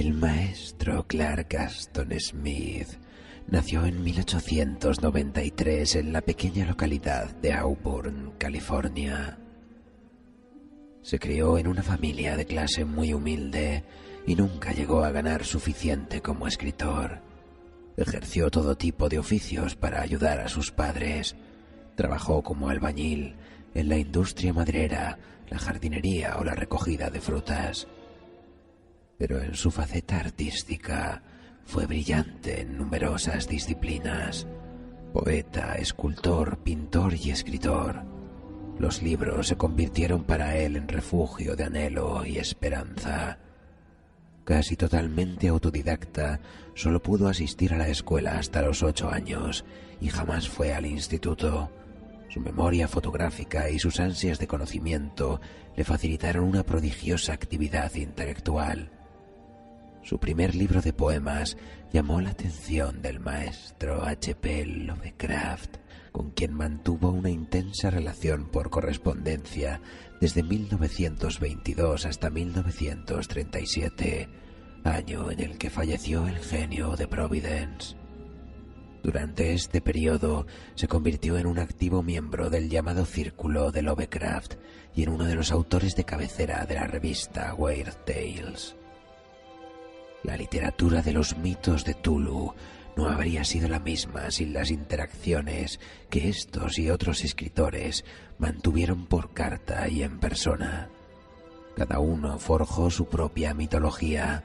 El maestro Clark Aston Smith nació en 1893 en la pequeña localidad de Auburn, California. Se crió en una familia de clase muy humilde y nunca llegó a ganar suficiente como escritor. Ejerció todo tipo de oficios para ayudar a sus padres. Trabajó como albañil en la industria maderera, la jardinería o la recogida de frutas. Pero en su faceta artística fue brillante en numerosas disciplinas: poeta, escultor, pintor y escritor. Los libros se convirtieron para él en refugio de anhelo y esperanza. Casi totalmente autodidacta, solo pudo asistir a la escuela hasta los 8 años y jamás fue al instituto. Su memoria fotográfica y sus ansias de conocimiento le facilitaron una prodigiosa actividad intelectual. Su primer libro de poemas llamó la atención del maestro H.P. Lovecraft, con quien mantuvo una intensa relación por correspondencia desde 1922 hasta 1937, año en el que falleció el genio de Providence. Durante este periodo se convirtió en un activo miembro del llamado Círculo de Lovecraft y en uno de los autores de cabecera de la revista Weird Tales. La literatura de los mitos de Tulu no habría sido la misma sin las interacciones que estos y otros escritores mantuvieron por carta y en persona. Cada uno forjó su propia mitología,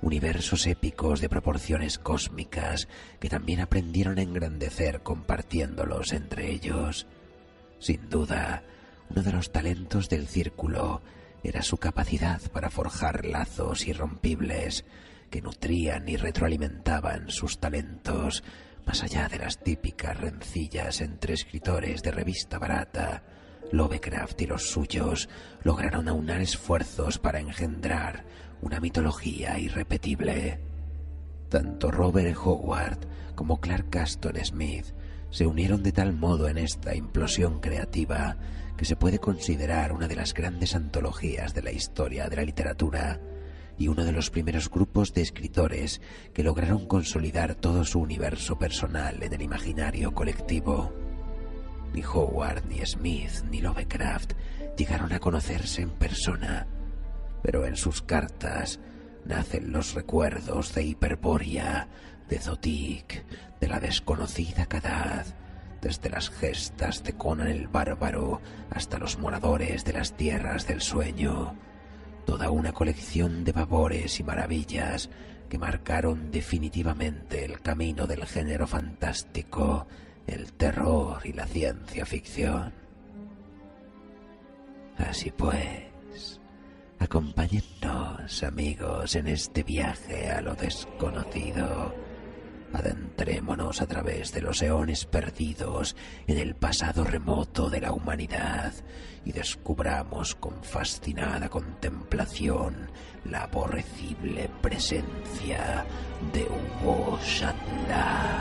universos épicos de proporciones cósmicas que también aprendieron a engrandecer compartiéndolos entre ellos. Sin duda, uno de los talentos del círculo era su capacidad para forjar lazos irrompibles que nutrían y retroalimentaban sus talentos más allá de las típicas rencillas entre escritores de revista barata. Lovecraft y los suyos lograron aunar esfuerzos para engendrar una mitología irrepetible. Tanto Robert Howard como Clark Aston Smith se unieron de tal modo en esta implosión creativa que se puede considerar una de las grandes antologías de la historia de la literatura y uno de los primeros grupos de escritores que lograron consolidar todo su universo personal en el imaginario colectivo. Ni Howard, ni Smith, ni Lovecraft llegaron a conocerse en persona, pero en sus cartas nacen los recuerdos de Hiperbórea, de Zotic, de la desconocida Kadath, desde las gestas de Conan el Bárbaro hasta los moradores de las tierras del sueño. Toda una colección de babores y maravillas que marcaron definitivamente el camino del género fantástico, el terror y la ciencia ficción. Así pues, acompáñennos, amigos, en este viaje a lo desconocido. Adentrémonos a través de los eones perdidos en el pasado remoto de la humanidad y descubramos con fascinada contemplación la aborrecible presencia de Uboshadla.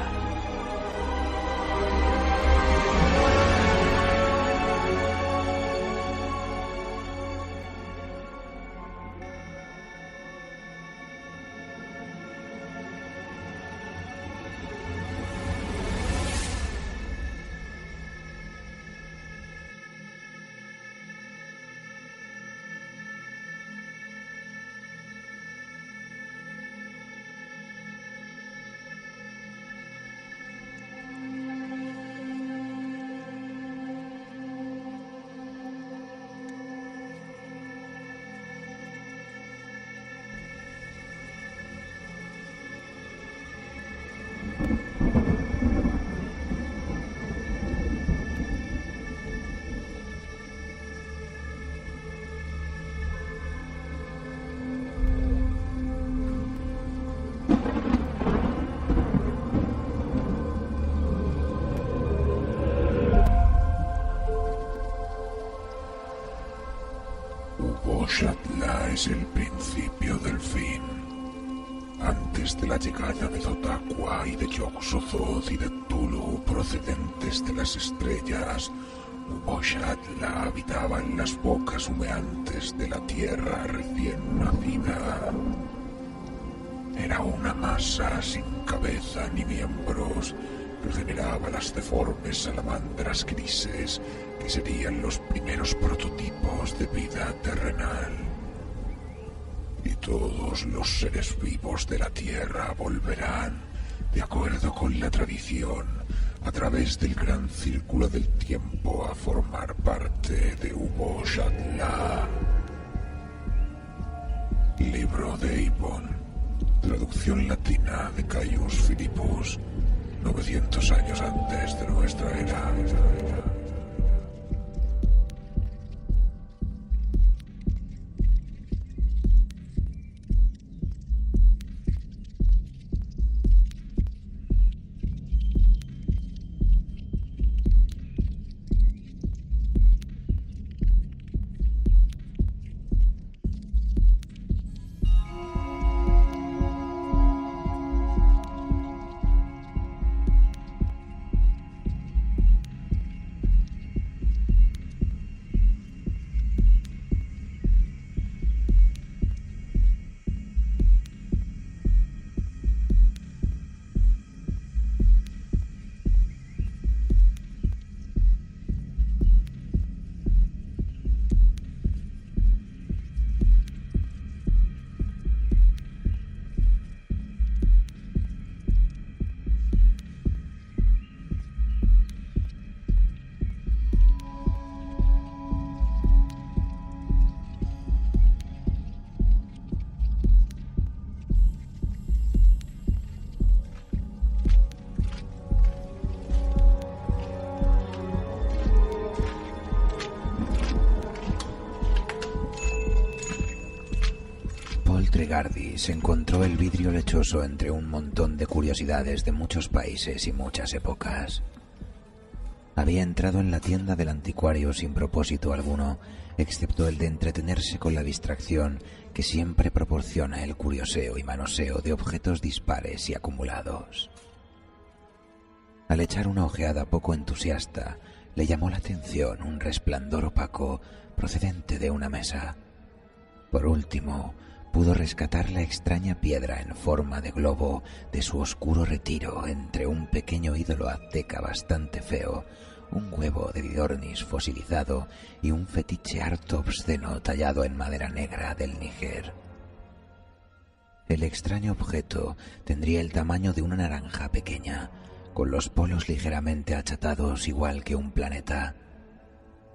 Uboshadla es el principio del fin. Antes de la llegada de Zotakwa y de Yog-Sothoth y de Tulu procedentes de las estrellas, Uboshadla habitaba en las bocas humeantes de la tierra recién nacida. Era una masa sin cabeza ni miembros que generaba las deformes salamandras grises que serían los primeros prototipos de vida terrenal. Y todos los seres vivos de la Tierra volverán, de acuerdo con la tradición, a través del gran círculo del tiempo a formar parte de Ubo-Shatla. Libro de Eibon, traducción latina de Caius Philippus, 900 años antes de nuestra era. Trigardis encontró el vidrio lechoso entre un montón de curiosidades de muchos países y muchas épocas. Había entrado en la tienda del anticuario sin propósito alguno, excepto el de entretenerse con la distracción que siempre proporciona el curioseo y manoseo de objetos dispares y acumulados. Al echar una ojeada poco entusiasta, le llamó la atención un resplandor opaco procedente de una mesa. Por último, pudo rescatar la extraña piedra en forma de globo de su oscuro retiro entre un pequeño ídolo azteca bastante feo, un huevo de Didornis fosilizado y un fetiche harto obsceno tallado en madera negra del Níger. El extraño objeto tendría el tamaño de una naranja pequeña, con los polos ligeramente achatados igual que un planeta.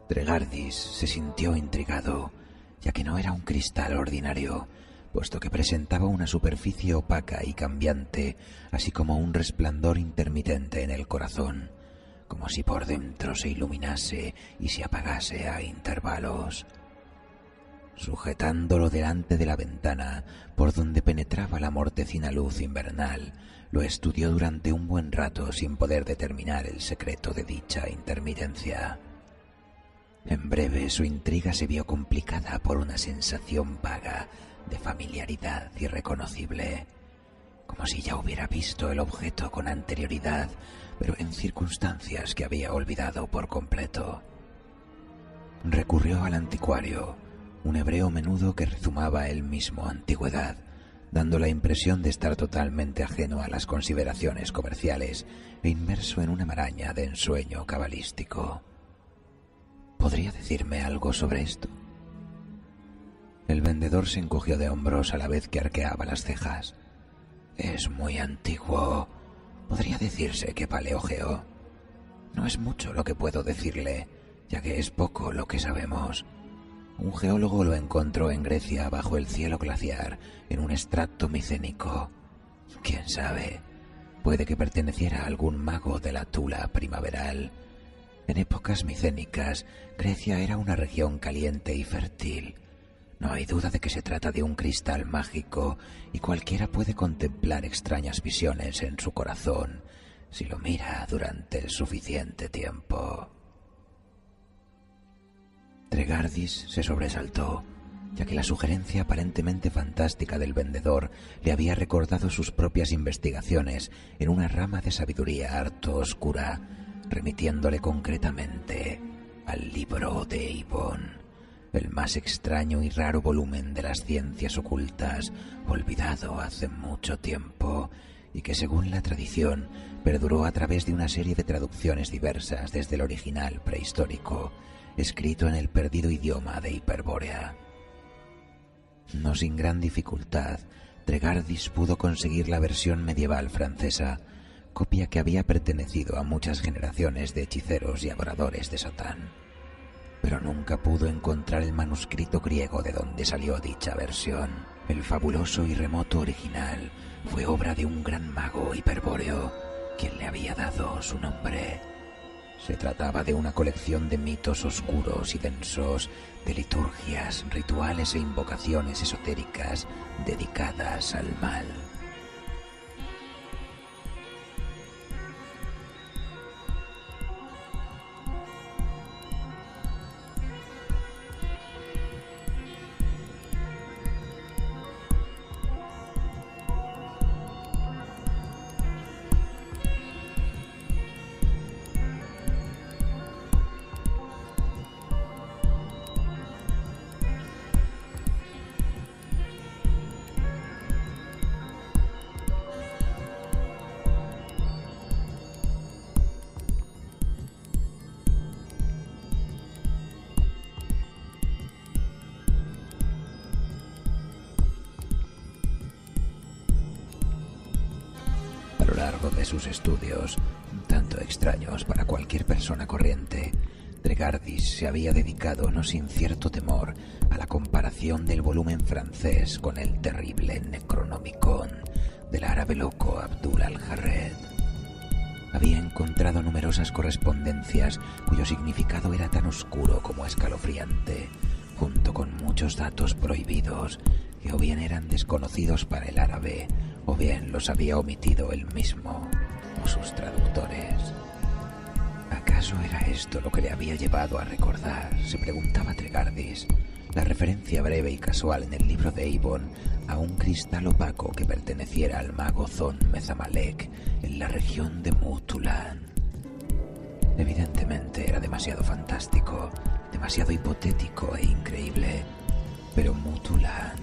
Trigardis se sintió intrigado, ya que no era un cristal ordinario, puesto que presentaba una superficie opaca y cambiante, así como un resplandor intermitente en el corazón, como si por dentro se iluminase y se apagase a intervalos. Sujetándolo delante de la ventana, por donde penetraba la mortecina luz invernal, lo estudió durante un buen rato sin poder determinar el secreto de dicha intermitencia. En breve su intriga se vio complicada por una sensación vaga de familiaridad irreconocible, como si ya hubiera visto el objeto con anterioridad, pero en circunstancias que había olvidado por completo. Recurrió al anticuario, un hebreo menudo que rezumaba él mismo antigüedad, dando la impresión de estar totalmente ajeno a las consideraciones comerciales e inmerso en una maraña de ensueño cabalístico. ¿Podría decirme algo sobre esto? El vendedor se encogió de hombros a la vez que arqueaba las cejas. Es muy antiguo. Podría decirse que paleogeó. No es mucho lo que puedo decirle, ya que es poco lo que sabemos. Un geólogo lo encontró en Grecia bajo el cielo glaciar, en un extracto micénico. ¿Quién sabe? Puede que perteneciera a algún mago de la Tula primaveral. En épocas micénicas, Grecia era una región caliente y fértil. No hay duda de que se trata de un cristal mágico y cualquiera puede contemplar extrañas visiones en su corazón si lo mira durante el suficiente tiempo. Trigardis se sobresaltó, ya que la sugerencia aparentemente fantástica del vendedor le había recordado sus propias investigaciones en una rama de sabiduría harto oscura, remitiéndole concretamente al libro de Eibon, el más extraño y raro volumen de las ciencias ocultas, olvidado hace mucho tiempo, y que según la tradición perduró a través de una serie de traducciones diversas desde el original prehistórico, escrito en el perdido idioma de Hiperbórea. No sin gran dificultad, Tregardis pudo conseguir la versión medieval francesa, copia que había pertenecido a muchas generaciones de hechiceros y adoradores de Satán. Pero nunca pudo encontrar el manuscrito griego de donde salió dicha versión. El fabuloso y remoto original fue obra de un gran mago hiperbóreo, quien le había dado su nombre. Se trataba de una colección de mitos oscuros y densos, de liturgias, rituales e invocaciones esotéricas dedicadas al mal. A lo largo de sus estudios, un tanto extraños para cualquier persona corriente, Tregardis se había dedicado no sin cierto temor a la comparación del volumen francés con el terrible Necronomicon del árabe loco Abdul al-Jarred. Había encontrado numerosas correspondencias cuyo significado era tan oscuro como escalofriante, junto con muchos datos prohibidos que o bien eran desconocidos para el árabe o bien los había omitido él mismo o sus traductores. ¿Acaso era esto lo que le había llevado a recordar, se preguntaba Tregardis, la referencia breve y casual en el libro de Eibon a un cristal opaco que perteneciera al mago Zon Mezamalek en la región de Mutulan? Evidentemente era demasiado fantástico, demasiado hipotético e increíble, pero Mutulan,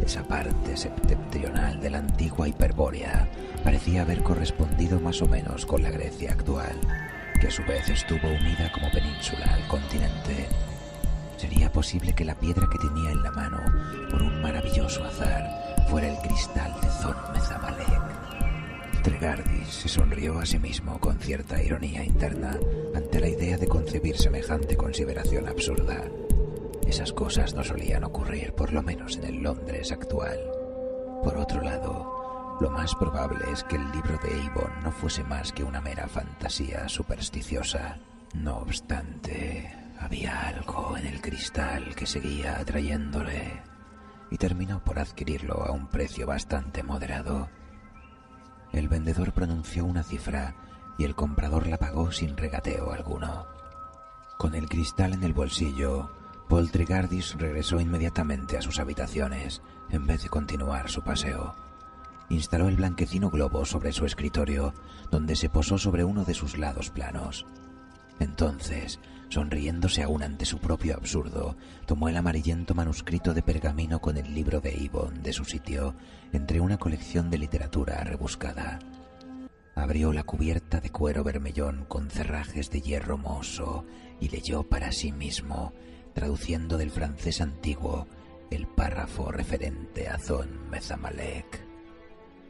esa parte septentrional de la antigua Hiperbórea, parecía haber correspondido más o menos con la Grecia actual, que a su vez estuvo unida como península al continente. ¿Sería posible que la piedra que tenía en la mano, por un maravilloso azar, fuera el cristal de Zon Mezamalek? Tregardis se sonrió a sí mismo con cierta ironía interna ante la idea de concebir semejante consideración absurda. Esas cosas no solían ocurrir, por lo menos en el Londres actual. Por otro lado, lo más probable es que el libro de Eibon no fuese más que una mera fantasía supersticiosa. No obstante, había algo en el cristal que seguía atrayéndole y terminó por adquirirlo a un precio bastante moderado. El vendedor pronunció una cifra y el comprador la pagó sin regateo alguno. Con el cristal en el bolsillo, Paul Tregardis regresó inmediatamente a sus habitaciones en vez de continuar su paseo. Instaló el blanquecino globo sobre su escritorio, donde se posó sobre uno de sus lados planos. Entonces, sonriéndose aún ante su propio absurdo, tomó el amarillento manuscrito de pergamino con el libro de Eibon de su sitio, entre una colección de literatura rebuscada. Abrió la cubierta de cuero bermellón con cerrajes de hierro mohoso y leyó para sí mismo, traduciendo del francés antiguo, el párrafo referente a Zon Mezamalek.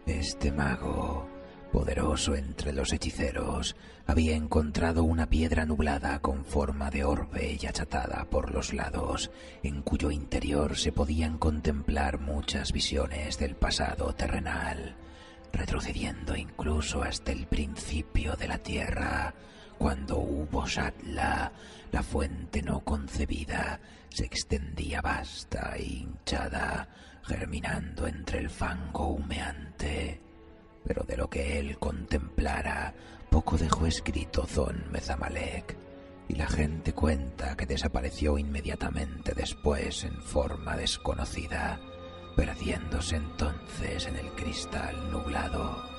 Este mago, poderoso entre los hechiceros, había encontrado una piedra nublada con forma de orbe y achatada por los lados, en cuyo interior se podían contemplar muchas visiones del pasado terrenal, retrocediendo incluso hasta el principio de la tierra, cuando hubo Shatla, la fuente no concebida, se extendía vasta e hinchada, germinando entre el fango humeante. Pero de lo que él contemplara, poco dejó escrito Zon Mezamalek, y la gente cuenta que desapareció inmediatamente después en forma desconocida, perdiéndose entonces en el cristal nublado.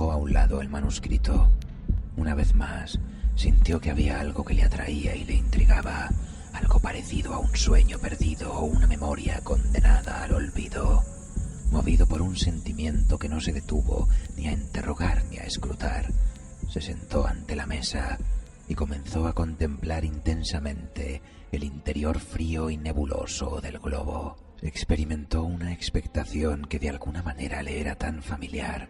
dejó a un lado el manuscrito. Una vez más, sintió que había algo que le atraía y le intrigaba, algo parecido a un sueño perdido o una memoria condenada al olvido. Movido por un sentimiento que no se detuvo ni a interrogar ni a escrutar, se sentó ante la mesa y comenzó a contemplar intensamente el interior frío y nebuloso del globo. Experimentó una expectación que de alguna manera le era tan familiar,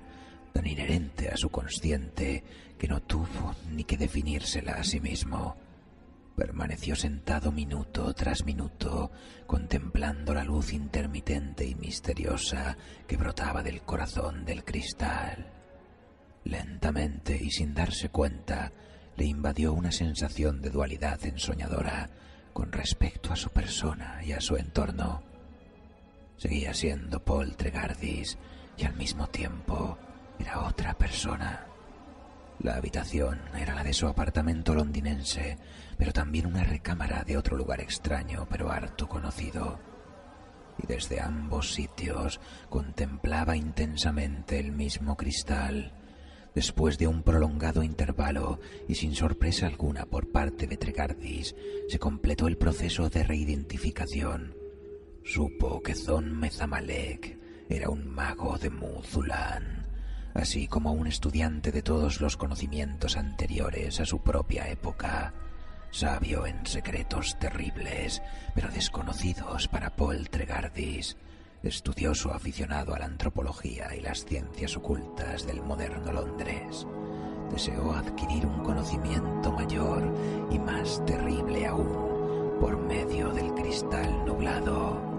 tan inherente a su consciente, que no tuvo ni que definírsela a sí mismo. Permaneció sentado minuto tras minuto, contemplando la luz intermitente y misteriosa que brotaba del corazón del cristal. Lentamente y sin darse cuenta, le invadió una sensación de dualidad ensoñadora con respecto a su persona y a su entorno. Seguía siendo Paul Tregardis y al mismo tiempo era otra persona. La habitación era la de su apartamento londinense, pero también una recámara de otro lugar extraño pero harto conocido. Y desde ambos sitios contemplaba intensamente el mismo cristal. Después de un prolongado intervalo y sin sorpresa alguna por parte de Tregardis, se completó el proceso de reidentificación. Supo que Zon Mezamalek era un mago de Muzulan, así como un estudiante de todos los conocimientos anteriores a su propia época, sabio en secretos terribles, pero desconocidos para Paul Tregardis, estudioso aficionado a la antropología y las ciencias ocultas del moderno Londres. Deseó adquirir un conocimiento mayor y más terrible aún por medio del cristal nublado.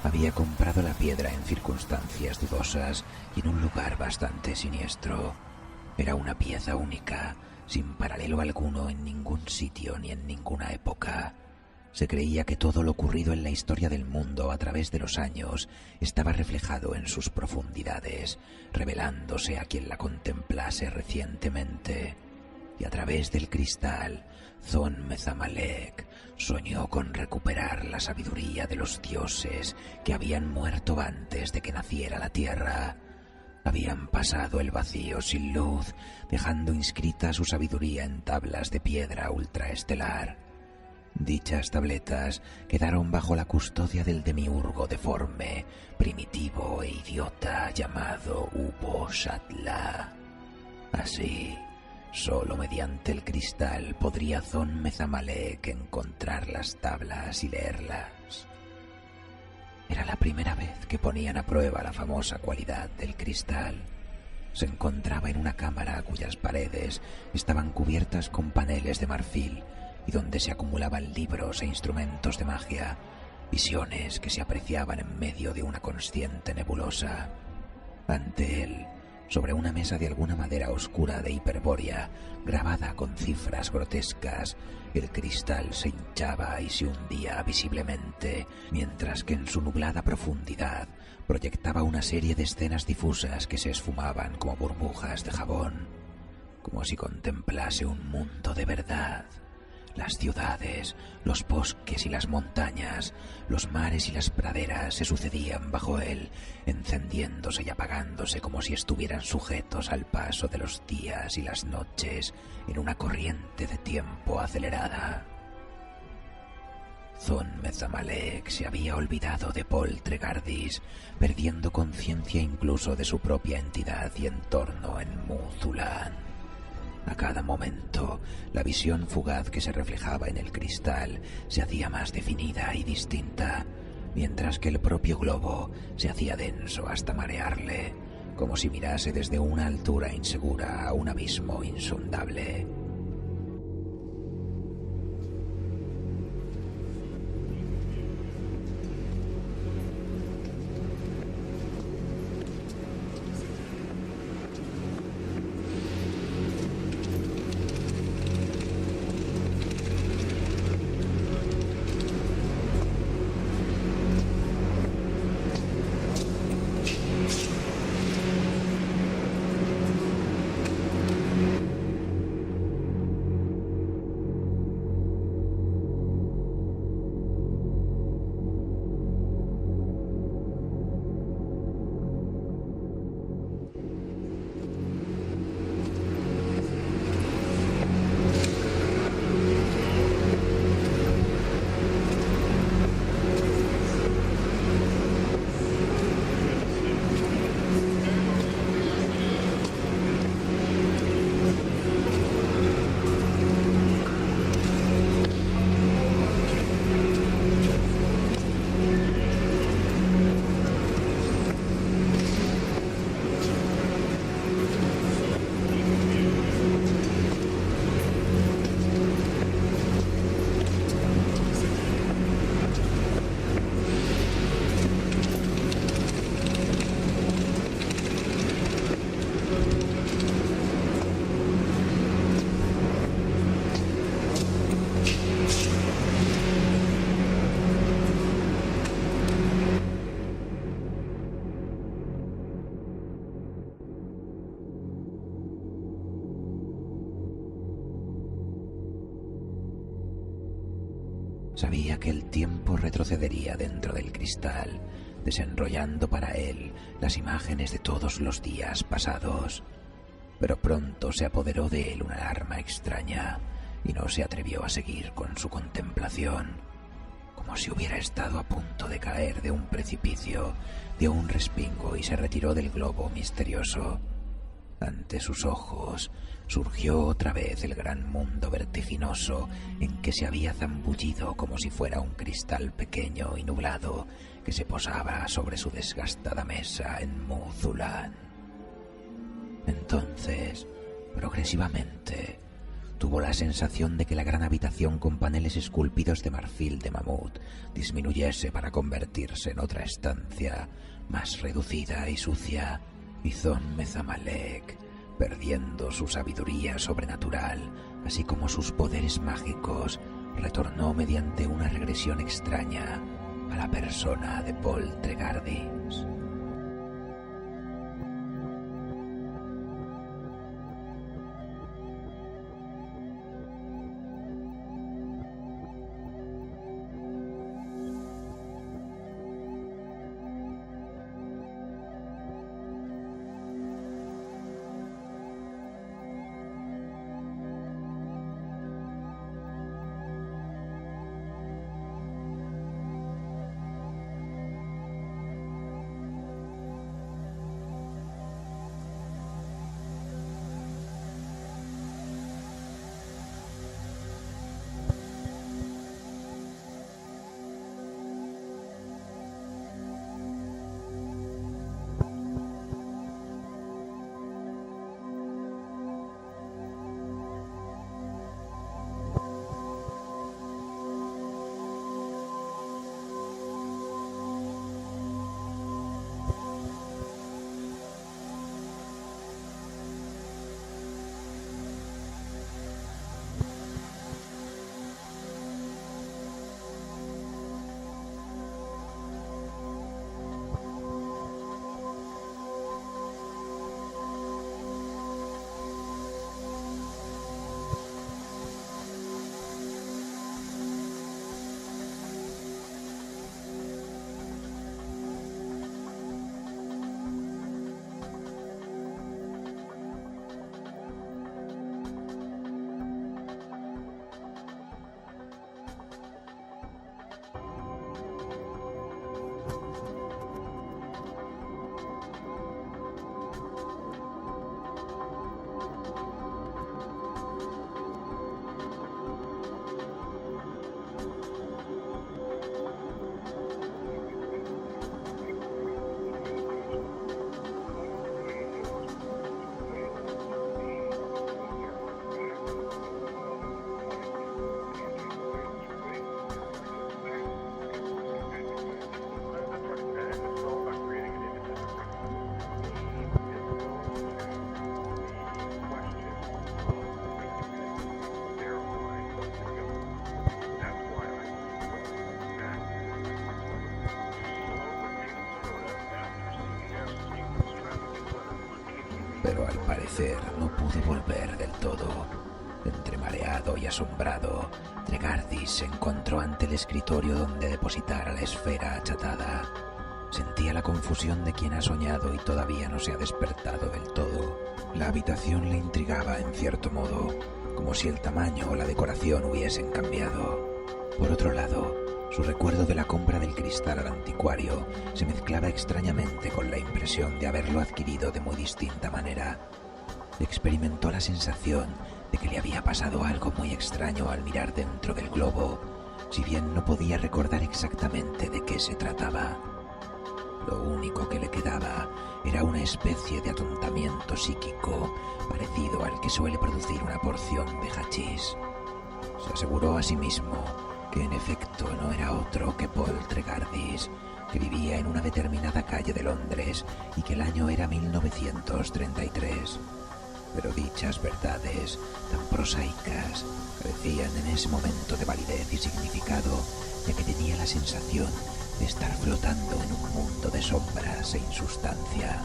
Había comprado la piedra en circunstancias dudosas y en un lugar bastante siniestro. Era una pieza única, sin paralelo alguno en ningún sitio ni en ninguna época. Se creía que todo lo ocurrido en la historia del mundo a través de los años estaba reflejado en sus profundidades, revelándose a quien la contemplase recientemente. Y a través del cristal, Thon-Metha-Malek soñó con recuperar la sabiduría de los dioses que habían muerto antes de que naciera la tierra. Habían pasado el vacío sin luz, dejando inscrita su sabiduría en tablas de piedra ultraestelar. Dichas tabletas quedaron bajo la custodia del demiurgo deforme, primitivo e idiota llamado Ubo-Shatla. Así, solo mediante el cristal podría Thon-Metha-Malek encontrar las tablas y leerlas. Era la primera vez que ponían a prueba la famosa cualidad del cristal. Se encontraba en una cámara cuyas paredes estaban cubiertas con paneles de marfil y donde se acumulaban libros e instrumentos de magia, visiones que se apreciaban en medio de una consciente nebulosa. Ante él, sobre una mesa de alguna madera oscura de Hiperbórea, grabada con cifras grotescas, el cristal se hinchaba y se hundía visiblemente, mientras que en su nublada profundidad proyectaba una serie de escenas difusas que se esfumaban como burbujas de jabón, como si contemplase un mundo de verdad. Las ciudades, los bosques y las montañas, los mares y las praderas se sucedían bajo él, encendiéndose y apagándose como si estuvieran sujetos al paso de los días y las noches en una corriente de tiempo acelerada. Thon-Metha-Malek se había olvidado de Poltregardis, perdiendo conciencia incluso de su propia entidad y entorno en Mu-Thulan. A cada momento, la visión fugaz que se reflejaba en el cristal se hacía más definida y distinta, mientras que el propio globo se hacía denso hasta marearle, como si mirase desde una altura insegura a un abismo insondable. Sabía que el tiempo retrocedería dentro del cristal, desenrollando para él las imágenes de todos los días pasados. Pero pronto se apoderó de él una alarma extraña y no se atrevió a seguir con su contemplación, como si hubiera estado a punto de caer de un precipicio, dio un respingo y se retiró del globo misterioso. Ante sus ojos surgió otra vez el gran mundo vertiginoso en que se había zambullido como si fuera un cristal pequeño y nublado que se posaba sobre su desgastada mesa en Mu-Thulan. Entonces, progresivamente, tuvo la sensación de que la gran habitación con paneles esculpidos de marfil de mamut disminuyese para convertirse en otra estancia más reducida y sucia, y Zon Mezamalek, perdiendo su sabiduría sobrenatural, así como sus poderes mágicos, retornó mediante una regresión extraña a la persona de Paul Trégardis. Pero al parecer no pudo volver del todo. Entre mareado y asombrado, Trégardis se encontró ante el escritorio donde depositara la esfera achatada. Sentía la confusión de quien ha soñado y todavía no se ha despertado del todo. La habitación le intrigaba en cierto modo, como si el tamaño o la decoración hubiesen cambiado. Por otro lado, su recuerdo de la compra del cristal al anticuario se mezclaba extrañamente con la impresión de haberlo adquirido de muy distinta manera. Experimentó la sensación de que le había pasado algo muy extraño al mirar dentro del globo, si bien no podía recordar exactamente de qué se trataba. Lo único que le quedaba era una especie de atontamiento psíquico parecido al que suele producir una porción de hachís. Se aseguró a sí mismo que en efecto no era otro que Paul Trégardis, que vivía en una determinada calle de Londres y que el año era 1933. Pero dichas verdades, tan prosaicas, carecían en ese momento de validez y significado, ya que tenía la sensación de estar flotando en un mundo de sombras e insustancia.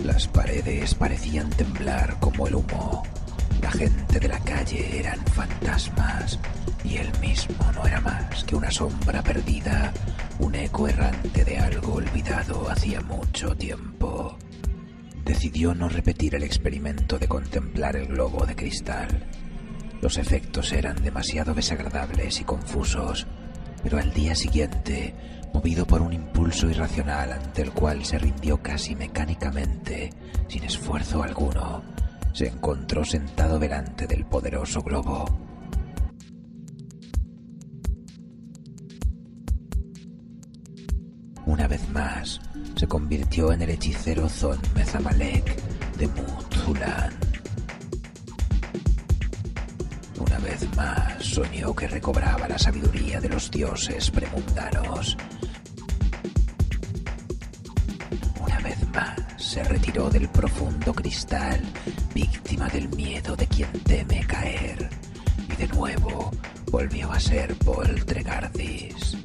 Las paredes parecían temblar como el humo. La gente de la calle eran fantasmas y él mismo no era más que una sombra perdida, un eco errante de algo olvidado hacía mucho tiempo. Decidió no repetir el experimento de contemplar el globo de cristal. Los efectos eran demasiado desagradables y confusos, pero al día siguiente, movido por un impulso irracional ante el cual se rindió casi mecánicamente, sin esfuerzo alguno, se encontró sentado delante del poderoso globo. Una vez más, se convirtió en el hechicero Zon Mezamalek de Muthulan. Una vez más, soñó que recobraba la sabiduría de los dioses premundanos. Una vez más, se retiró del profundo cristal, víctima del miedo de quien teme caer. Y de nuevo, volvió a ser Poltregardis.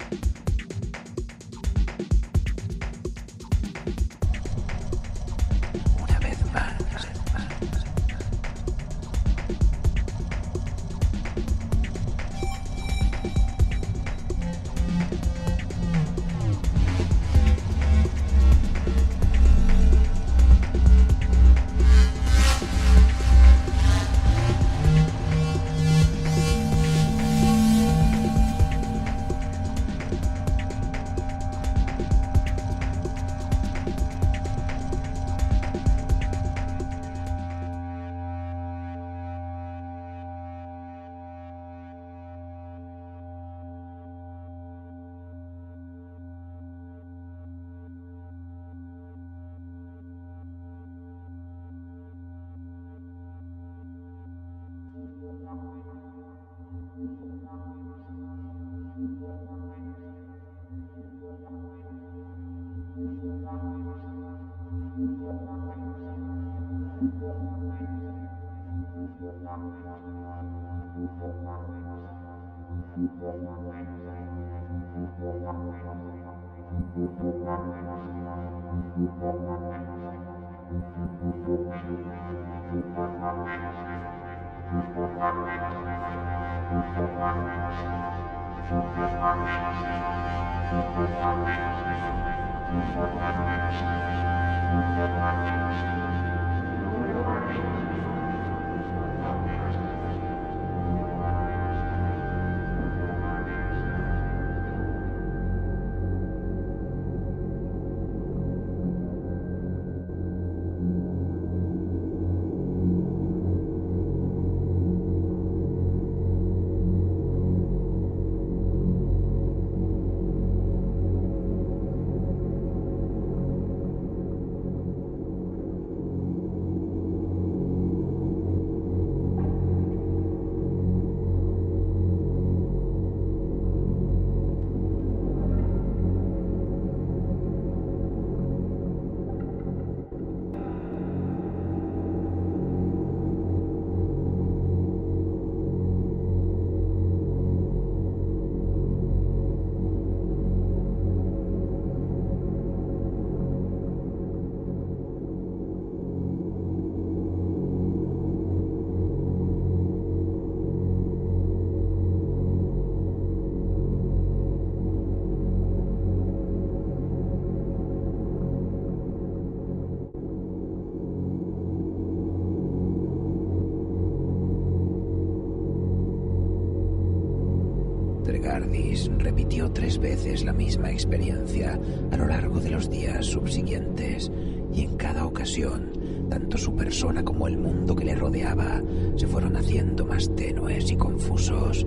Poltregardis repitió 3 veces la misma experiencia a lo largo de los días subsiguientes, y en cada ocasión, tanto su persona como el mundo que le rodeaba se fueron haciendo más tenues y confusos.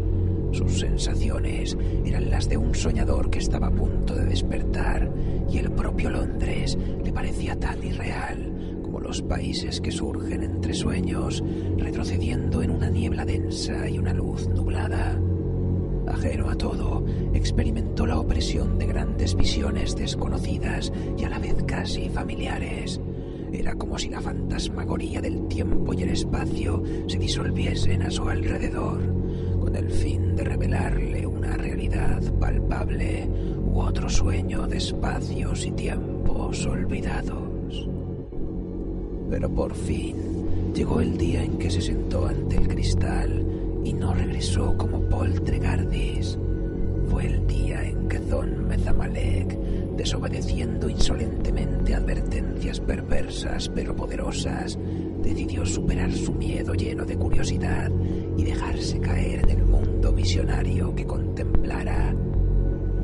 Sus sensaciones eran las de un soñador que estaba a punto de despertar, y el propio Londres le parecía tan irreal como los países que surgen entre sueños, retrocediendo en una niebla densa y una luz nublada. Ajeno a todo, experimentó la opresión de grandes visiones desconocidas y a la vez casi familiares. Era como si la fantasmagoría del tiempo y el espacio se disolviesen a su alrededor, con el fin de revelarle una realidad palpable u otro sueño de espacios y tiempos olvidados. Pero por fin llegó el día en que se sentó ante el cristal y no regresó como Poltergardis. Fue el día en que Zon Methamalek, desobedeciendo insolentemente advertencias perversas pero poderosas, decidió superar su miedo lleno de curiosidad y dejarse caer en el mundo visionario que contemplara.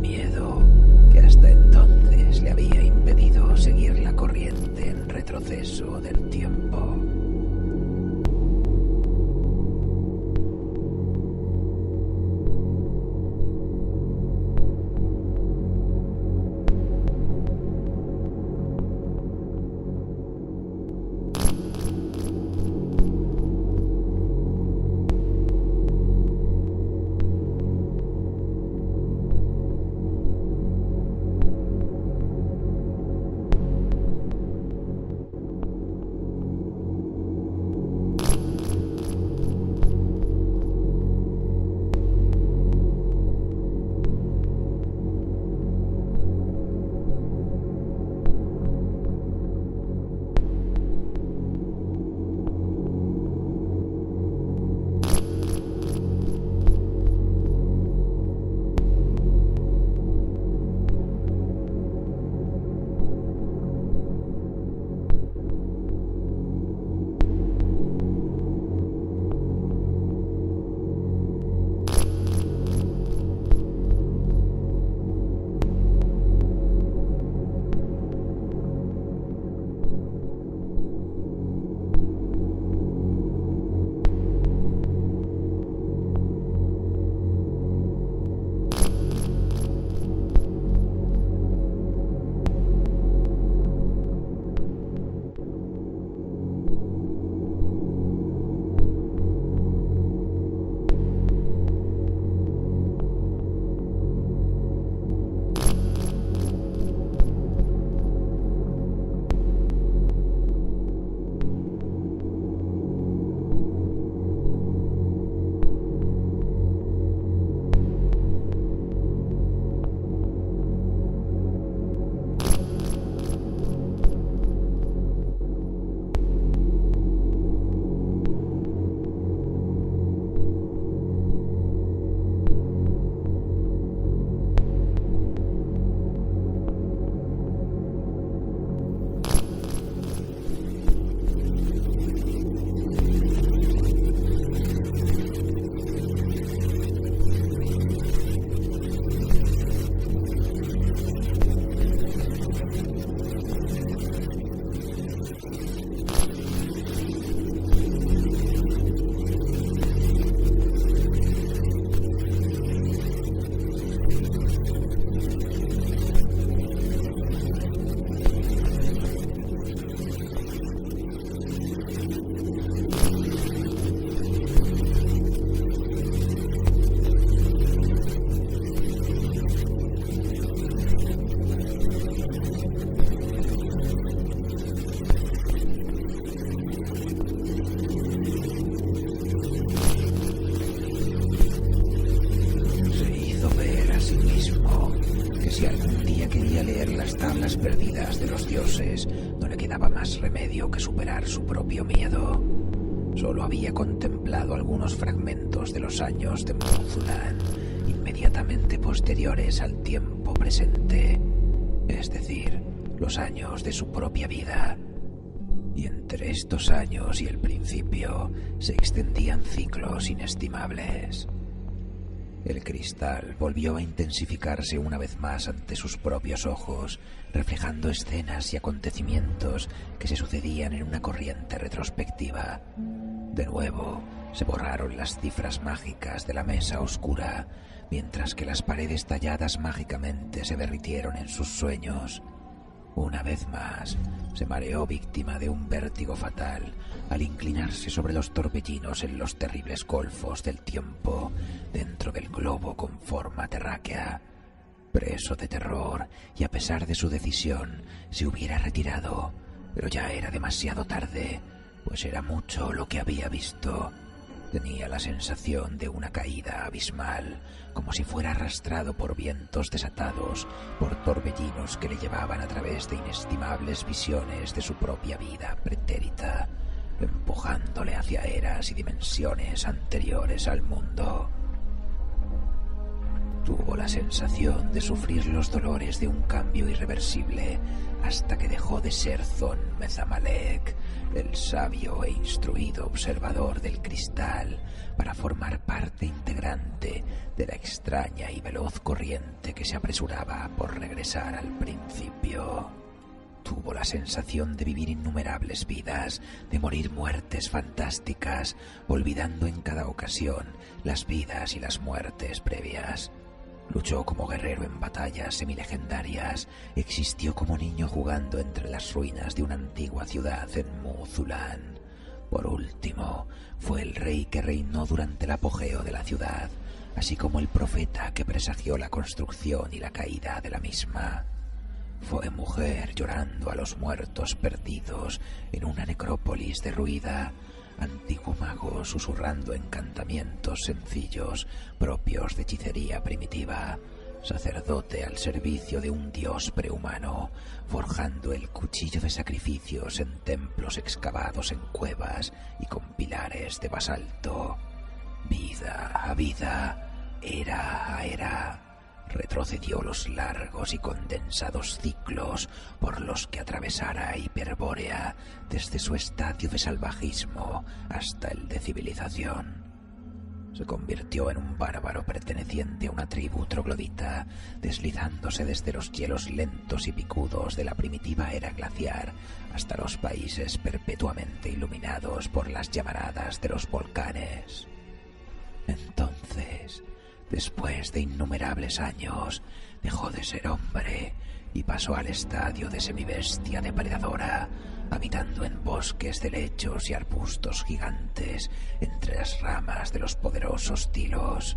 Miedo que hasta entonces le había impedido seguir la corriente en retroceso del tiempo. Perdidas de los dioses, no le quedaba más remedio que superar su propio miedo. Solo había contemplado algunos fragmentos de los años de Muzlan, inmediatamente posteriores al tiempo presente, es decir, los años de su propia vida. Y entre estos años y el principio se extendían ciclos inestimables. El cristal volvió a intensificarse una vez más ante sus propios ojos, reflejando escenas y acontecimientos que se sucedían en una corriente retrospectiva. De nuevo, se borraron las cifras mágicas de la mesa oscura, mientras que las paredes talladas mágicamente se derritieron en sus sueños. Una vez más, se mareó víctima de un vértigo fatal al inclinarse sobre los torbellinos en los terribles golfos del tiempo dentro del globo con forma terráquea. Preso de terror, y a pesar de su decisión, se hubiera retirado, pero ya era demasiado tarde, pues era mucho lo que había visto. Tenía la sensación de una caída abismal, como si fuera arrastrado por vientos desatados, por torbellinos que le llevaban a través de inestimables visiones de su propia vida pretérita, empujándole hacia eras y dimensiones anteriores al mundo. Tuvo la sensación de sufrir los dolores de un cambio irreversible hasta que dejó de ser Zon Mezamalek, el sabio e instruido observador del cristal, para formar parte integrante de la extraña y veloz corriente que se apresuraba por regresar al principio. Tuvo la sensación de vivir innumerables vidas, de morir muertes fantásticas, olvidando en cada ocasión las vidas y las muertes previas. Luchó como guerrero en batallas semilegendarias, existió como niño jugando entre las ruinas de una antigua ciudad en Mu-Zulan. Por último, fue el rey que reinó durante el apogeo de la ciudad, así como el profeta que presagió la construcción y la caída de la misma. Fue mujer llorando a los muertos perdidos en una necrópolis derruida, antiguo mago susurrando encantamientos sencillos propios de hechicería primitiva, sacerdote al servicio de un dios prehumano, forjando el cuchillo de sacrificios en templos excavados en cuevas y con pilares de basalto. Vida a vida, era a era, retrocedió los largos y condensados ciclos por los que atravesara Hiperbórea desde su estadio de salvajismo hasta el de civilización. Se convirtió en un bárbaro perteneciente a una tribu troglodita, deslizándose desde los hielos lentos y picudos de la primitiva era glaciar hasta los países perpetuamente iluminados por las llamaradas de los volcanes. Entonces, después de innumerables años, dejó de ser hombre y pasó al estadio de semibestia depredadora, habitando en bosques de helechos y arbustos gigantes entre las ramas de los poderosos tilos.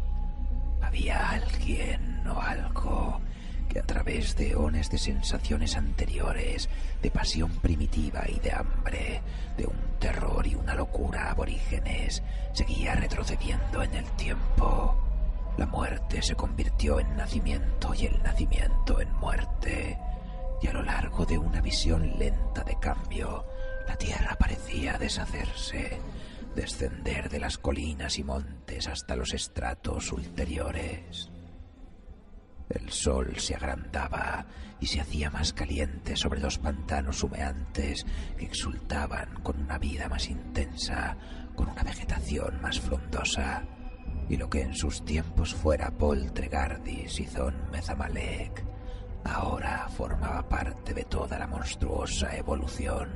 Había alguien o algo que a través de eones de sensaciones anteriores, de pasión primitiva y de hambre, de un terror y una locura aborígenes, seguía retrocediendo en el tiempo. La muerte se convirtió en nacimiento y el nacimiento en muerte, y a lo largo de una visión lenta de cambio, la tierra parecía deshacerse, descender de las colinas y montes hasta los estratos ulteriores. El sol se agrandaba y se hacía más caliente sobre los pantanos humeantes que exultaban con una vida más intensa, con una vegetación más frondosa, y lo que en sus tiempos fuera Poltregardis y Zon Mezamalek, ahora formaba parte de toda la monstruosa evolución.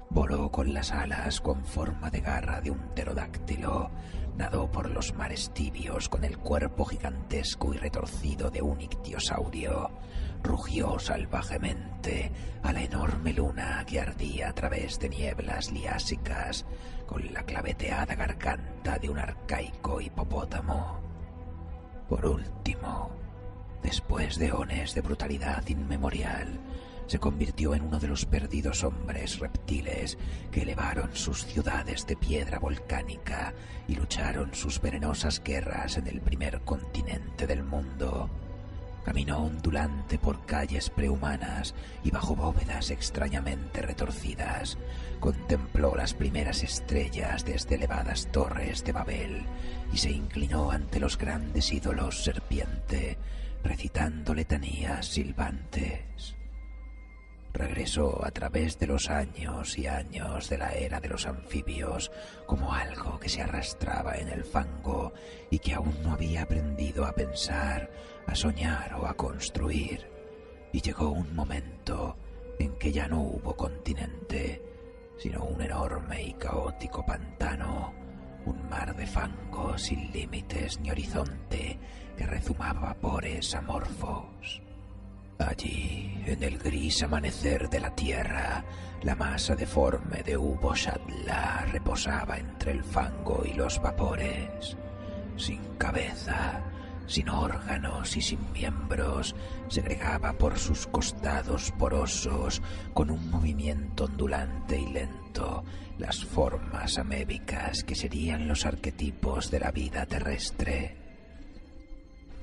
Voló con las alas con forma de garra de un pterodáctilo, nadó por los mares tibios con el cuerpo gigantesco y retorcido de un ictiosaurio, rugió salvajemente a la enorme luna que ardía a través de nieblas liásicas con la claveteada garganta de un arcaico hipopótamo. Por último, después de eones de brutalidad inmemorial, se convirtió en uno de los perdidos hombres reptiles que elevaron sus ciudades de piedra volcánica y lucharon sus venenosas guerras en el primer continente del mundo. Caminó ondulante por calles prehumanas y bajo bóvedas extrañamente retorcidas. Contempló las primeras estrellas desde elevadas torres de Babel y se inclinó ante los grandes ídolos serpiente, recitando letanías silbantes. Regresó a través de los años y años de la era de los anfibios como algo que se arrastraba en el fango y que aún no había aprendido a pensar, a soñar o a construir. Y llegó un momento en que ya no hubo continente, sino un enorme y caótico pantano, un mar de fango sin límites ni horizonte que rezumaba vapores amorfos. Allí, en el gris amanecer de la tierra, la masa deforme de Uboshatla reposaba entre el fango y los vapores, sin cabeza, sin órganos y sin miembros, segregaba por sus costados porosos, con un movimiento ondulante y lento, las formas amébicas que serían los arquetipos de la vida terrestre.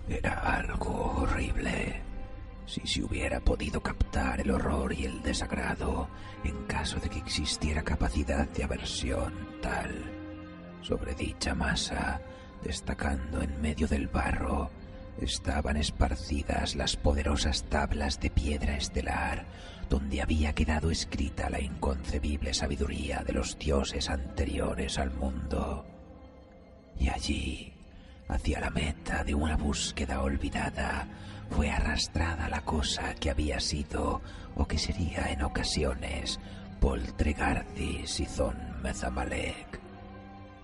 Era algo horrible. Si se hubiera podido captar el horror y el desagrado, en caso de que existiera capacidad de aversión tal, sobre dicha masa, destacando en medio del barro, estaban esparcidas las poderosas tablas de piedra estelar, donde había quedado escrita la inconcebible sabiduría de los dioses anteriores al mundo. Y allí, hacia la meta de una búsqueda olvidada, fue arrastrada la cosa que había sido, o que sería en ocasiones, Poltregardis y Zon Mezamalek.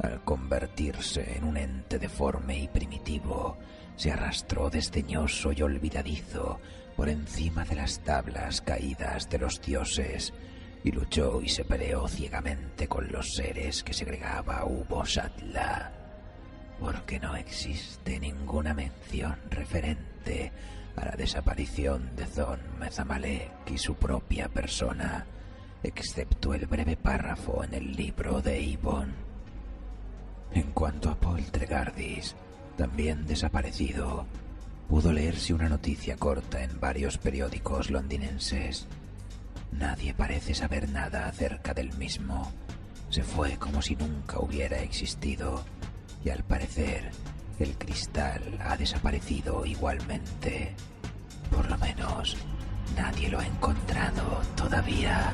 Al convertirse en un ente deforme y primitivo, se arrastró desdeñoso y olvidadizo por encima de las tablas caídas de los dioses, y luchó y se peleó ciegamente con los seres que segregaba Ubosatla, porque no existe ninguna mención referente a la desaparición de Zon Mezamalek y su propia persona, excepto el breve párrafo en el libro de Eibon. En cuanto a Poltregardis, también desaparecido, pudo leerse una noticia corta en varios periódicos londinenses. Nadie parece saber nada acerca del mismo. Se fue como si nunca hubiera existido, y al parecer el cristal ha desaparecido igualmente. Por lo menos nadie lo ha encontrado todavía.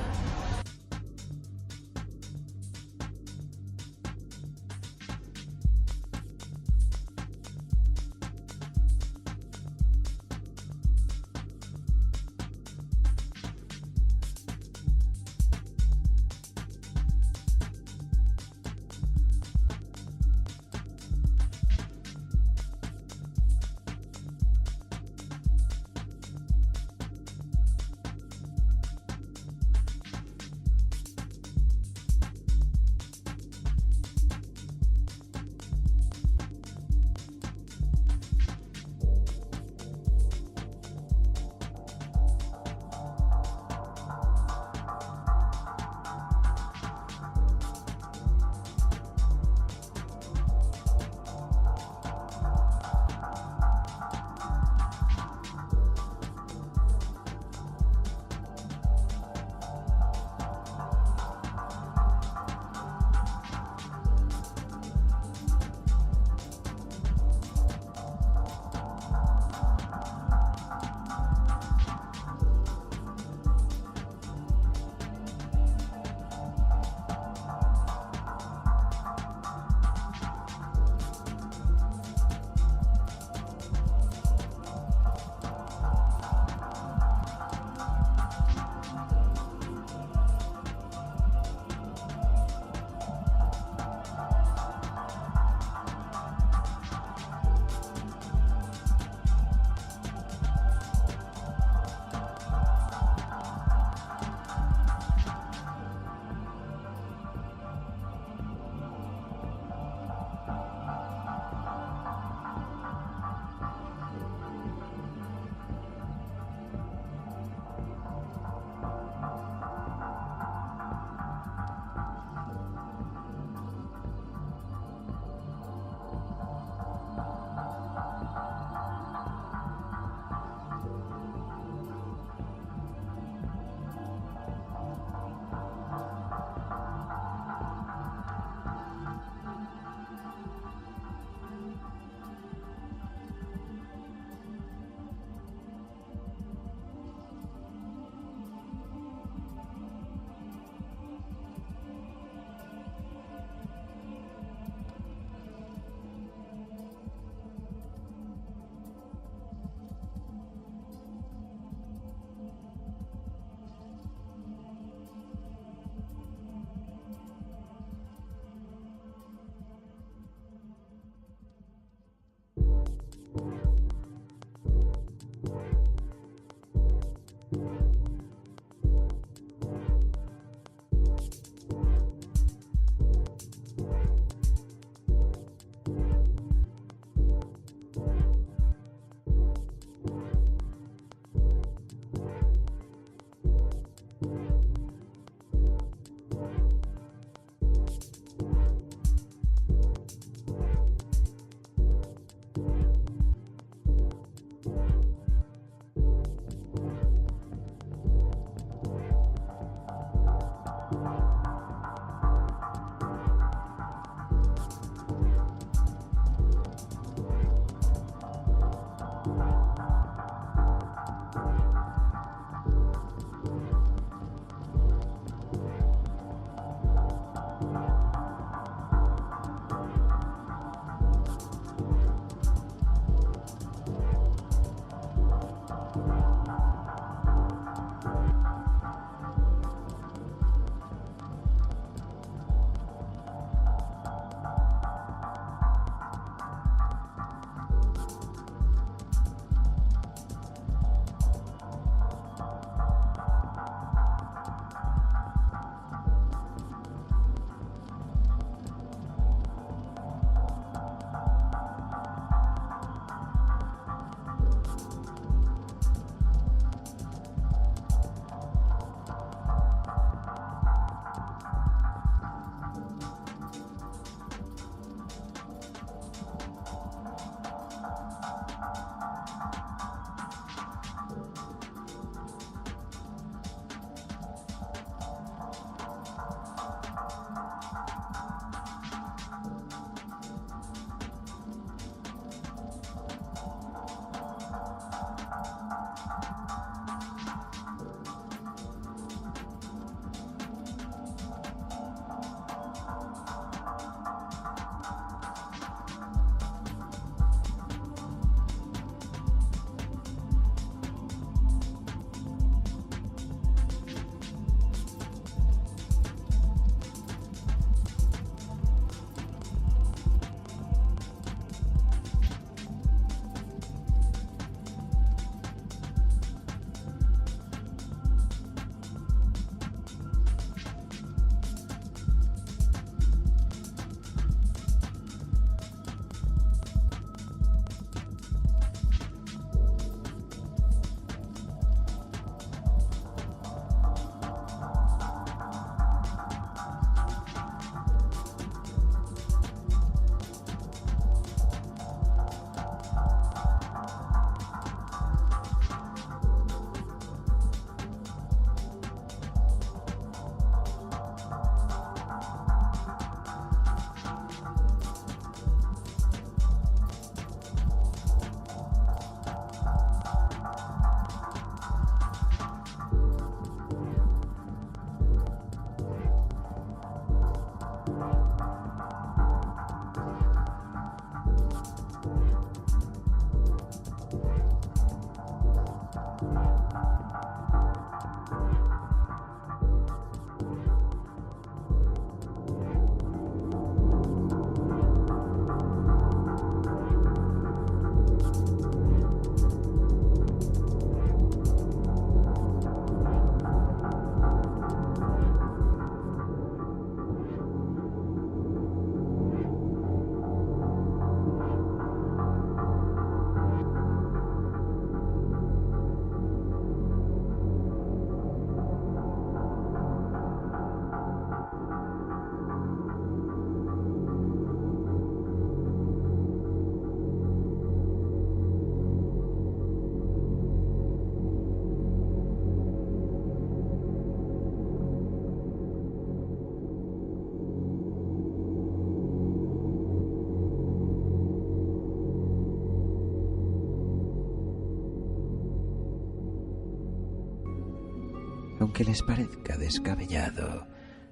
aunque les parezca descabellado,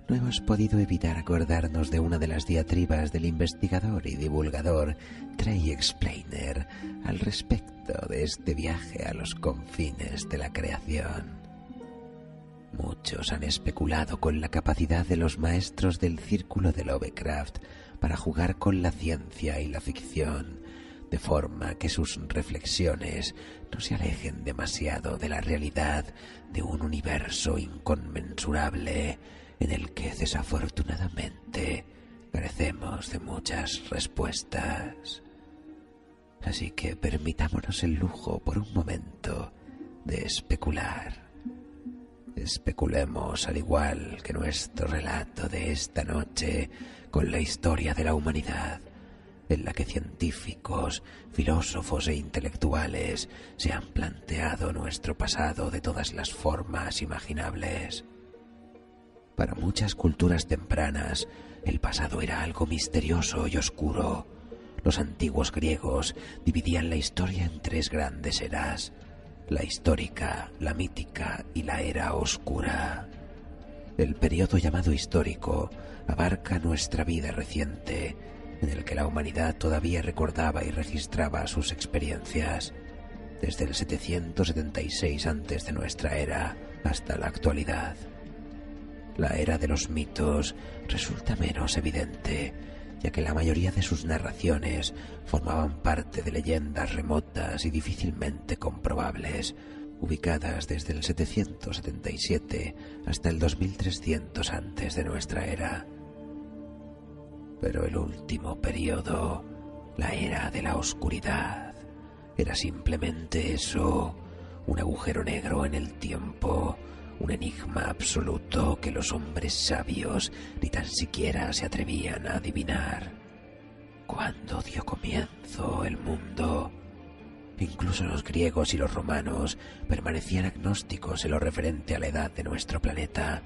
no hemos podido evitar acordarnos de una de las diatribas del investigador y divulgador Trey Explainer al respecto de este viaje a los confines de la creación. Muchos han especulado con la capacidad de los maestros del círculo de Lovecraft para jugar con la ciencia y la ficción, de forma que sus reflexiones no se alejen demasiado de la realidad de un universo inconmensurable en el que desafortunadamente carecemos de muchas respuestas. Así que permitámonos el lujo por un momento de especular. Especulemos al igual que nuestro relato de esta noche con la historia de la humanidad, en la que científicos, filósofos e intelectuales se han planteado nuestro pasado de todas las formas imaginables. Para muchas culturas tempranas, el pasado era algo misterioso y oscuro. Los antiguos griegos dividían la historia en tres grandes eras: la histórica, la mítica y la era oscura. El periodo llamado histórico abarca nuestra vida reciente, en el que la humanidad todavía recordaba y registraba sus experiencias, desde el 776 antes de nuestra era hasta la actualidad. La era de los mitos resulta menos evidente, ya que la mayoría de sus narraciones formaban parte de leyendas remotas y difícilmente comprobables, ubicadas desde el 777 hasta el 2300 antes de nuestra era. Pero el último periodo, la era de la oscuridad, era simplemente eso, un agujero negro en el tiempo, un enigma absoluto que los hombres sabios ni tan siquiera se atrevían a adivinar. ¿Cuándo dio comienzo el mundo? Incluso los griegos y los romanos permanecían agnósticos en lo referente a la edad de nuestro planeta.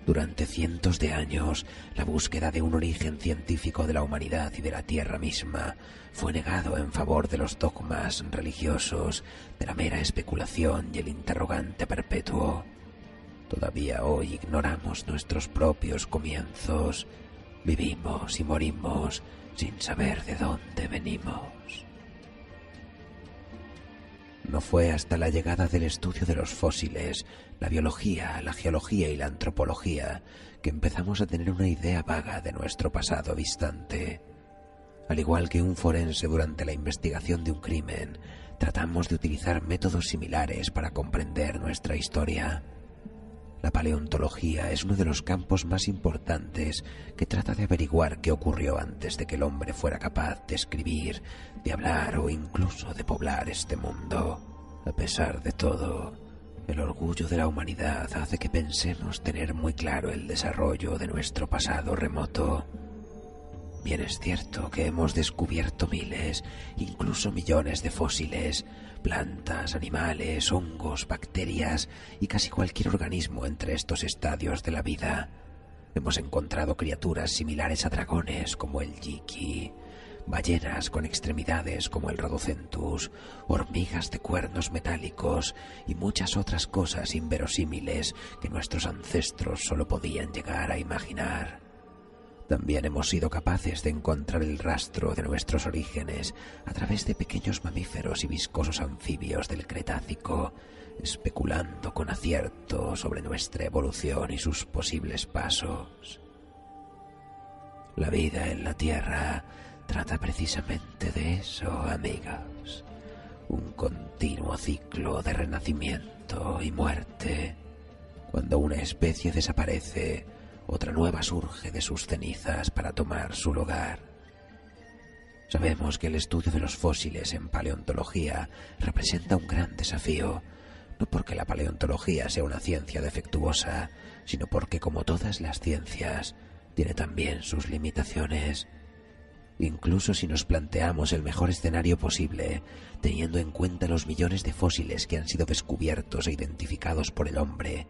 Durante cientos de años, la búsqueda de un origen científico de la humanidad y de la Tierra misma fue negado en favor de los dogmas religiosos, de la mera especulación y el interrogante perpetuo. Todavía hoy ignoramos nuestros propios comienzos. Vivimos y morimos sin saber de dónde venimos. No fue hasta la llegada del estudio de los fósiles, la biología, la geología y la antropología que empezamos a tener una idea vaga de nuestro pasado distante. Al igual que un forense durante la investigación de un crimen, tratamos de utilizar métodos similares para comprender nuestra historia. La paleontología es uno de los campos más importantes que trata de averiguar qué ocurrió antes de que el hombre fuera capaz de escribir, de hablar o incluso de poblar este mundo. A pesar de todo, el orgullo de la humanidad hace que pensemos tener muy claro el desarrollo de nuestro pasado remoto. Bien es cierto que hemos descubierto miles, incluso millones de fósiles, plantas, animales, hongos, bacterias y casi cualquier organismo entre estos estadios de la vida. Hemos encontrado criaturas similares a dragones como el Yiki, ballenas con extremidades como el Rhodocentus, hormigas de cuernos metálicos y muchas otras cosas inverosímiles que nuestros ancestros solo podían llegar a imaginar. También hemos sido capaces de encontrar el rastro de nuestros orígenes a través de pequeños mamíferos y viscosos anfibios del Cretácico, especulando con acierto sobre nuestra evolución y sus posibles pasos. La vida en la Tierra trata precisamente de eso, amigos. Un continuo ciclo de renacimiento y muerte. Cuando una especie desaparece, otra nueva surge de sus cenizas para tomar su lugar. Sabemos que el estudio de los fósiles en paleontología representa un gran desafío, no porque la paleontología sea una ciencia defectuosa, sino porque, como todas las ciencias, tiene también sus limitaciones. Incluso si nos planteamos el mejor escenario posible, teniendo en cuenta los millones de fósiles que han sido descubiertos e identificados por el hombre,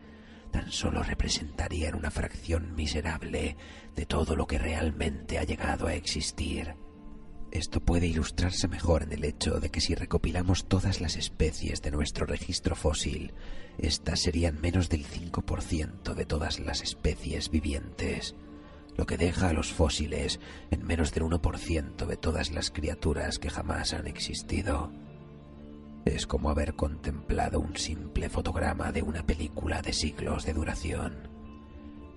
tan solo representarían una fracción miserable de todo lo que realmente ha llegado a existir. Esto puede ilustrarse mejor en el hecho de que si recopilamos todas las especies de nuestro registro fósil, estas serían menos del 5% de todas las especies vivientes, lo que deja a los fósiles en menos del 1% de todas las criaturas que jamás han existido. Es como haber contemplado un simple fotograma de una película de siglos de duración.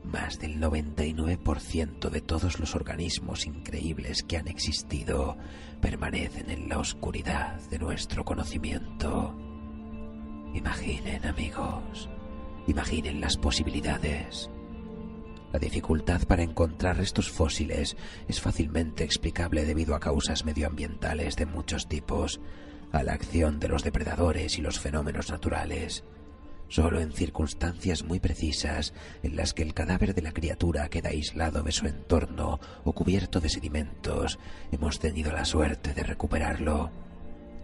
Más del 99% de todos los organismos increíbles que han existido permanecen en la oscuridad de nuestro conocimiento. Imaginen, amigos, imaginen las posibilidades. La dificultad para encontrar restos fósiles es fácilmente explicable debido a causas medioambientales de muchos tipos, a la acción de los depredadores y los fenómenos naturales. Solo en circunstancias muy precisas, en las que el cadáver de la criatura queda aislado de su entorno o cubierto de sedimentos, hemos tenido la suerte de recuperarlo.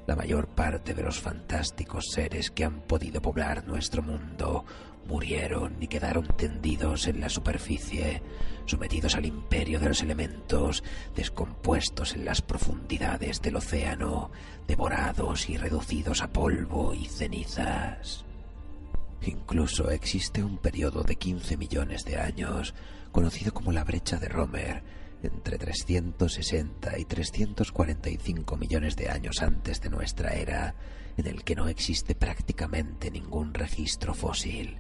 La mayor parte de los fantásticos seres que han podido poblar nuestro mundo murieron y quedaron tendidos en la superficie, sometidos al imperio de los elementos, descompuestos en las profundidades del océano, devorados y reducidos a polvo y cenizas. Incluso existe un periodo de 15 millones de años, conocido como la brecha de Romer, entre 360 y 345 millones de años antes de nuestra era, en el que no existe prácticamente ningún registro fósil.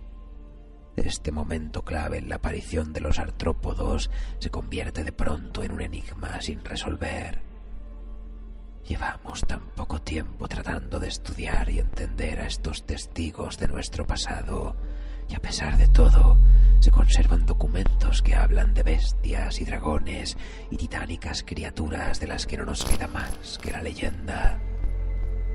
Este momento clave en la aparición de los artrópodos se convierte de pronto en un enigma sin resolver. Llevamos tan poco tiempo tratando de estudiar y entender a estos testigos de nuestro pasado, y a pesar de todo, se conservan documentos que hablan de bestias y dragones y titánicas criaturas de las que no nos queda más que la leyenda.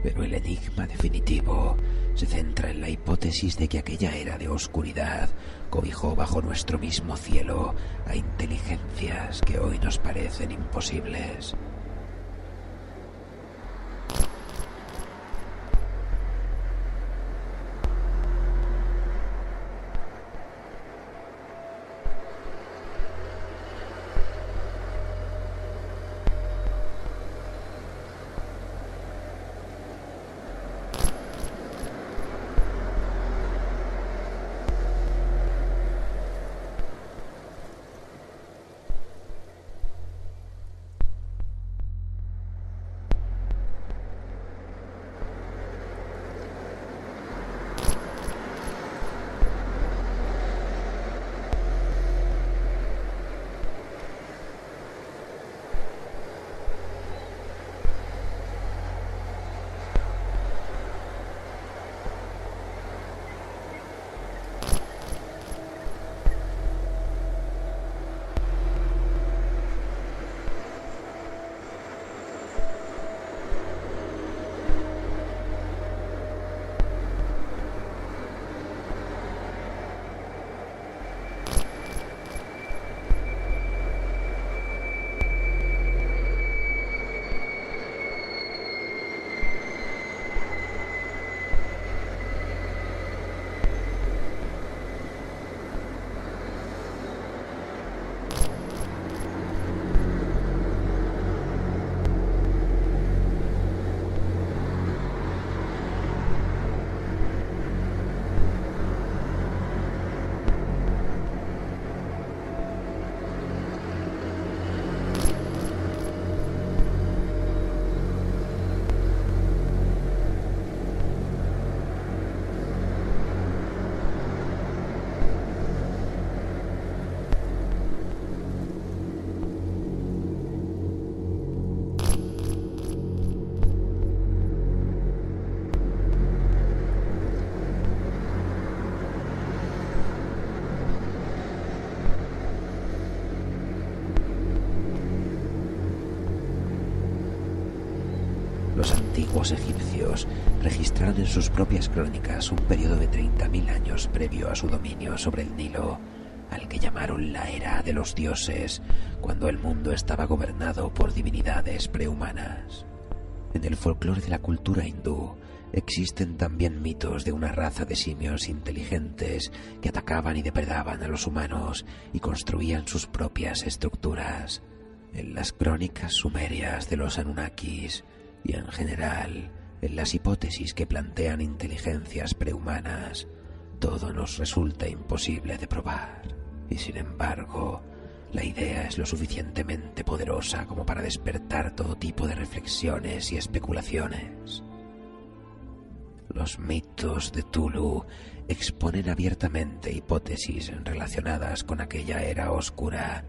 Pero el enigma definitivo se centra en la hipótesis de que aquella era de oscuridad cobijó bajo nuestro mismo cielo a inteligencias que hoy nos parecen imposibles. Los antiguos egipcios registraron en sus propias crónicas un periodo de 30.000 años previo a su dominio sobre el Nilo, al que llamaron la Era de los Dioses, cuando el mundo estaba gobernado por divinidades prehumanas. En el folclore de la cultura hindú existen también mitos de una raza de simios inteligentes que atacaban y depredaban a los humanos y construían sus propias estructuras. en las crónicas sumerias de los Anunnakis y en general en las hipótesis que plantean inteligencias prehumanas, todo nos resulta imposible de probar. Y sin embargo, la idea es lo suficientemente poderosa como para despertar todo tipo de reflexiones y especulaciones. Los mitos de Tulu exponen abiertamente hipótesis relacionadas con aquella era oscura,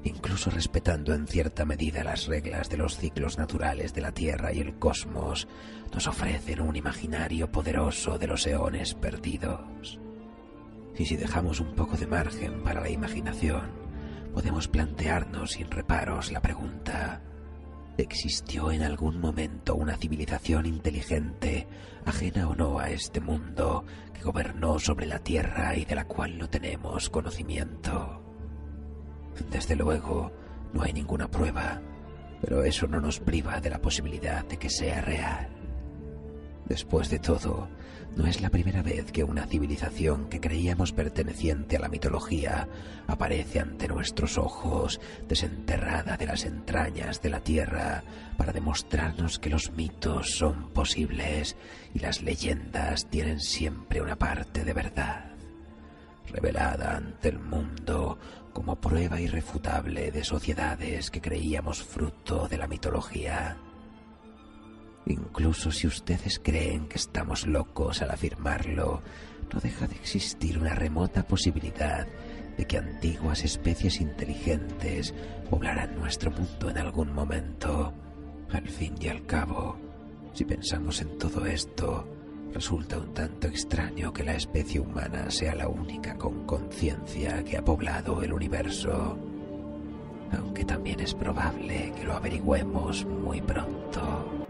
incluso respetando en cierta medida las reglas de los ciclos naturales de la Tierra y el cosmos. Nos ofrecen un imaginario poderoso de los eones perdidos. Y si dejamos un poco de margen para la imaginación, podemos plantearnos sin reparos la pregunta: ¿existió en algún momento una civilización inteligente, ajena o no a este mundo, que gobernó sobre la Tierra y de la cual no tenemos conocimiento? Desde luego, no hay ninguna prueba, pero eso no nos priva de la posibilidad de que sea real. Después de todo, no es la primera vez que una civilización que creíamos perteneciente a la mitología aparece ante nuestros ojos, desenterrada de las entrañas de la Tierra, para demostrarnos que los mitos son posibles y las leyendas tienen siempre una parte de verdad, revelada ante el mundo como prueba irrefutable de sociedades que creíamos fruto de la mitología. Incluso si ustedes creen que estamos locos al afirmarlo, no deja de existir una remota posibilidad de que antiguas especies inteligentes poblarán nuestro mundo en algún momento. Al fin y al cabo, si pensamos en todo esto, resulta un tanto extraño que la especie humana sea la única con conciencia que ha poblado el universo, aunque también es probable que lo averigüemos muy pronto.